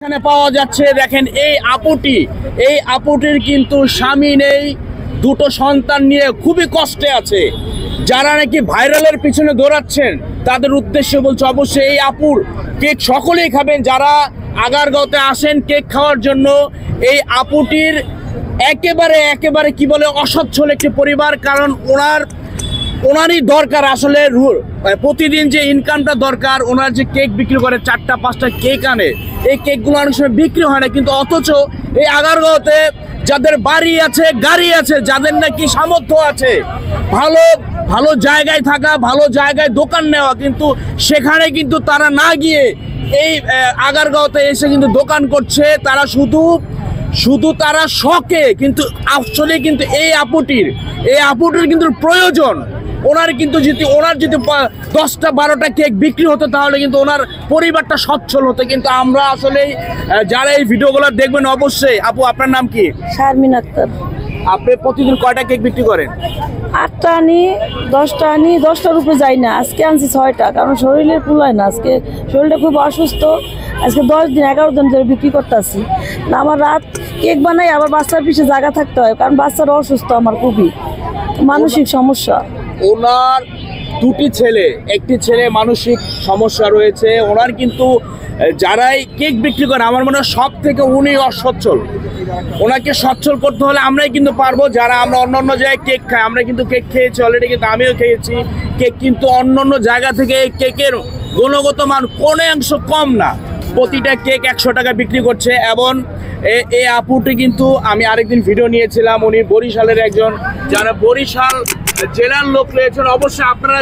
এখানে পাওয়া যাচ্ছে দেখেন এই আপুটির কিন্তু স্বামী নেই, দুটো সন্তান নিয়ে খুবই কষ্টে আছে। যারা নাকি ভাইরালের পিছনে দৌড়াচ্ছেন তাদের উদ্দেশ্যে বলছে, অবশ্যই এই আপুর কেক সকলেই খাবেন যারা আগারগাঁওতে আসেন কেক খাওয়ার জন্য। এই আপুটির একেবারে কি বলে অসচ্ছল একটি পরিবার, কারণ ওনারই দরকার আসলে প্রতিদিন যে ইনকামটা দরকার। ওনার যে কেক বিক্রি করে 4টা-5টা কেক আনে, এই কেকগুলো অনেক সময় বিক্রি হয় না, কিন্তু অথচ এই আগারগাঁওতে যাদের বাড়ি আছে, গাড়ি আছে, যাদের নাকি সামর্থ্য আছে ভালো জায়গায় থাকা, ভালো জায়গায় দোকান নেওয়া, কিন্তু সেখানে কিন্তু তারা না গিয়ে এই আগারগাঁওতে এসে কিন্তু দোকান করছে। তারা শুধু তারা শখে, কিন্তু আসলে কিন্তু এই আপুটির কিন্তু প্রয়োজন। ওনার যদি 10টা-12টা কেক বিক্রি হতো তাহলে কিন্তু ওনার পরিবারটা সচ্ছল হতো। কিন্তু আমরা আসলে যারা এই ভিডিওগুলো দেখবেন, অবশ্যই আপু আপনার নাম কি? শারমিন আক্তার। আপনি প্রতিদিন কয়টা কেক বিক্রি করেন? 8টা আনি, 10টা আনি, 10টার উপরে যাই না। আজকে আনছি 6টা, কারণ শরীরের কুলায় না। আজকে শরীরটা খুব অসুস্থ। আজকে 10 দিন 11 দিন ধরে বিক্রি করতে আসি না। আমার রাত কেক বানাই, আবার বাচ্চার পিছিয়ে জায়গা থাকতে হয়, কারণ বাচ্চারা অসুস্থ, আমার খুবই মানসিক সমস্যা। ওনার 2টি ছেলে, একটি ছেলে মানসিক সমস্যা রয়েছে। ওনার কিন্তু যারাই কেক বিক্রি করে, আমার মনে হয় সব থেকে উনি অসচ্ছল। ওনাকে সচ্ছল করতে হলে আমরাই কিন্তু পারবো। যারা আমরা অন্য জায়গায় কেক খাই, আমরা কিন্তু কেক খেয়েছি অলরেডি, কিন্তু আমিও খেয়েছি কেক, কিন্তু অন্য জায়গা থেকে এই কেকের গুণগত মান কোনো অংশ কম না। প্রতিটা কেক 100 টাকা বিক্রি করছে। এবং এই আপুটি কিন্তু আমি আরেকদিন ভিডিও নিয়েছিলাম, উনি বরিশালের একজন, যারা বরিশাল জেলার লোক রয়েছেন, অবশ্যই আপনারা